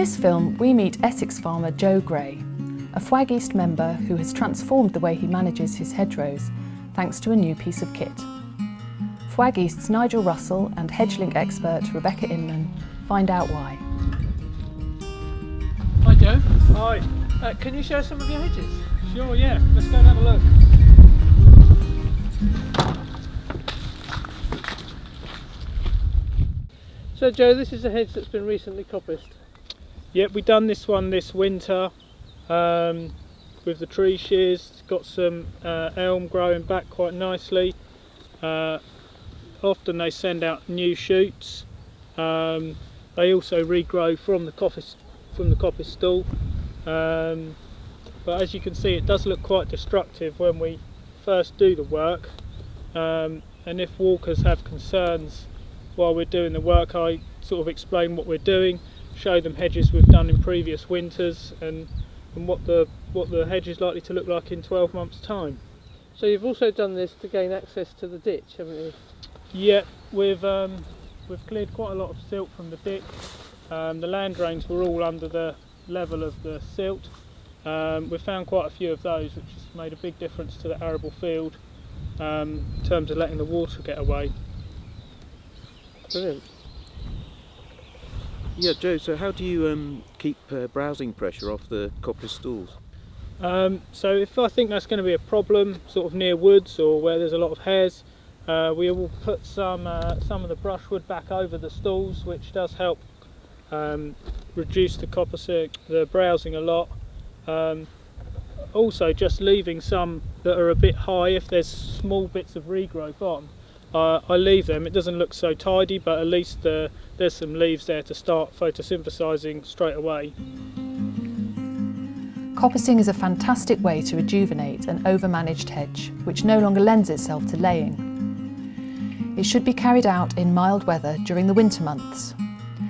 this film, we meet Essex farmer Joe Gray, a Fwag East member who has transformed the way he manages his hedgerows thanks to a new piece of kit. Fwag East's Nigel Russell and HedgeLink expert Rebecca Inman find out why. Hi Joe. Hi. Can you show some of your hedges? Sure, yeah. Let's go and have a look. So Joe, this is a hedge that's been recently coppiced. Yep, we've done this one this winter with the tree shears. It's got some elm growing back quite nicely. Often they send out new shoots. They also regrow from the coppice stall. But as you can see, it does look quite destructive when we first do the work. And if walkers have concerns while we're doing the work, I sort of explain what we're doing, show them hedges we've done in previous winters and what the hedge is likely to look like in 12 months' time. So you've also done this to gain access to the ditch, haven't you? Yeah, we've cleared quite a lot of silt from the ditch. The land drains were all under the level of the silt. We've found quite a few of those, which has made a big difference to the arable field in terms of letting the water get away. Brilliant. Yeah, Joe, so how do you keep browsing pressure off the coppice stalls? So if I think that's going to be a problem, sort of near woods or where there's a lot of hares, we will put some of the brushwood back over the stalls, which does help reduce the browsing a lot. Also just leaving some that are a bit high. If there's small bits of regrowth on, I leave them. It doesn't look so tidy, but at least there's some leaves there to start photosynthesising straight away. Coppicing is a fantastic way to rejuvenate an overmanaged hedge, which no longer lends itself to laying. It should be carried out in mild weather during the winter months.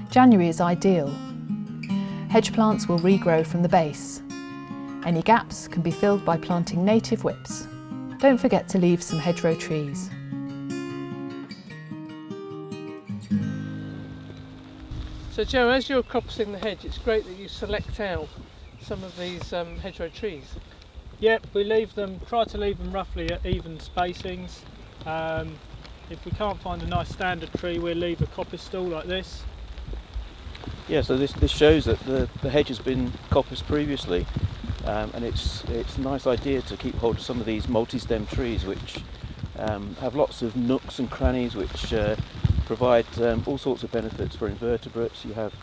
January is ideal. Hedge plants will regrow from the base. Any gaps can be filled by planting native whips. Don't forget to leave some hedgerow trees. So Joe, as you're coppicing the hedge, it's great that you select out some of these hedgerow trees. Yep, we try to leave them roughly at even spacings. If we can't find a nice standard tree, we'll leave a coppice stall like this. Yeah, so this shows that the hedge has been coppiced previously, and it's a nice idea to keep hold of some of these multi-stem trees which have lots of nooks and crannies which provide all sorts of benefits for invertebrates. You have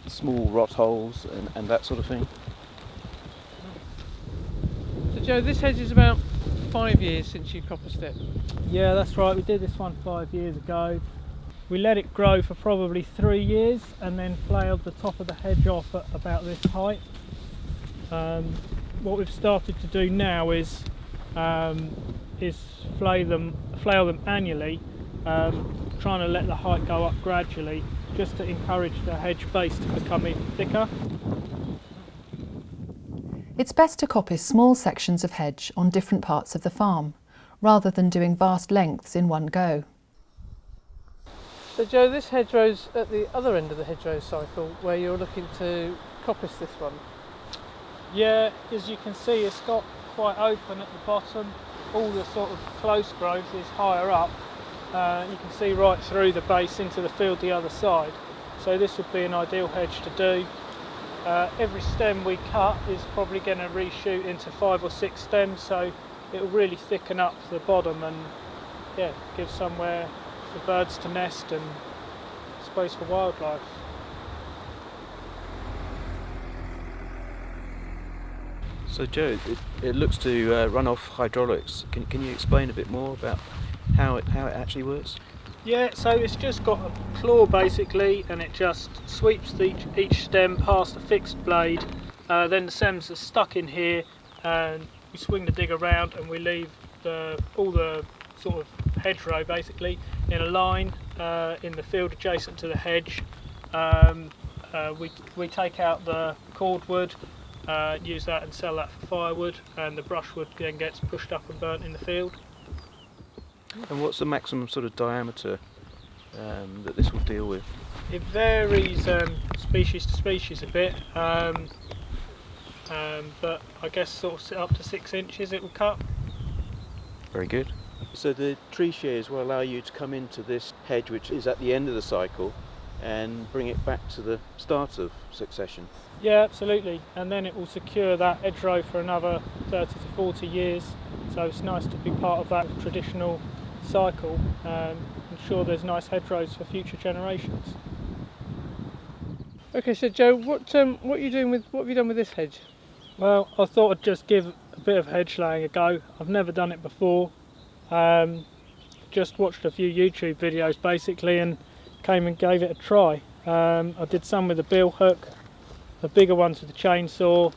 small rot holes and that sort of thing. So Joe, this hedge is about 5 years since you coppiced it. Yeah, that's right. We did this one 5 years ago. We let it grow for probably 3 years and then flailed the top of the hedge off at about this height. What we've started to do now is flail them annually, trying to let the height go up gradually, just to encourage the hedge base to become even thicker. It's best to coppice small sections of hedge on different parts of the farm, rather than doing vast lengths in one go. So Joe, this hedgerow's at the other end of the hedgerow cycle, where you're looking to coppice this one. Yeah, as you can see, it's got quite open at the bottom. All the sort of close growth is higher up. You can see right through the base into the field the other side. So this would be an ideal hedge to do. Every stem we cut is probably going to reshoot into 5 or 6 stems, so it will really thicken up the bottom and give somewhere for birds to nest and space for wildlife. So Joe, it looks to run off hydraulics. Can you explain a bit more about how it actually works? Yeah, so it's just got a claw basically, and it just sweeps each stem past a fixed blade. Then the stems are stuck in here, and we swing the dig around and we leave all the sort of hedgerow basically in a line in the field adjacent to the hedge. We take out the cordwood, use that and sell that for firewood, and the brushwood then gets pushed up and burnt in the field. And what's the maximum sort of diameter that this will deal with? It varies species to species a bit, but I guess sort of up to 6 inches it will cut. Very good. So the tree shears will allow you to come into this hedge, which is at the end of the cycle, and bring it back to the start of succession. Yeah, absolutely, and then it will secure that hedgerow for another 30 to 40 years, so it's nice to be part of that traditional cycle, ensure there's nice hedgerows for future generations. Okay, so Joe, what are you doing with, what have you done with this hedge? Well, I thought I'd just give a bit of hedge laying a go. I've never done it before. Just watched a few YouTube videos basically and came and gave it a try. I did some with a bill hook, the bigger ones with the chainsaw.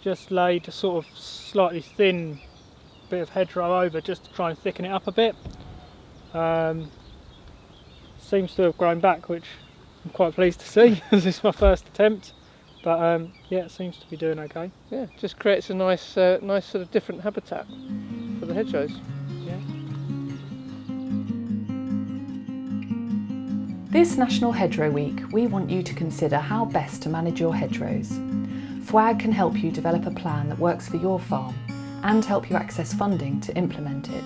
Just laid a sort of slightly thin bit of hedgerow over just to try and thicken it up a bit. Seems to have grown back, which I'm quite pleased to see. This is my first attempt. But yeah, it seems to be doing okay. Yeah, just creates a nice nice sort of different habitat for the hedgerows. Yeah. This National Hedgerow Week, we want you to consider how best to manage your hedgerows. FWAG can help you develop a plan that works for your farm and help you access funding to implement it.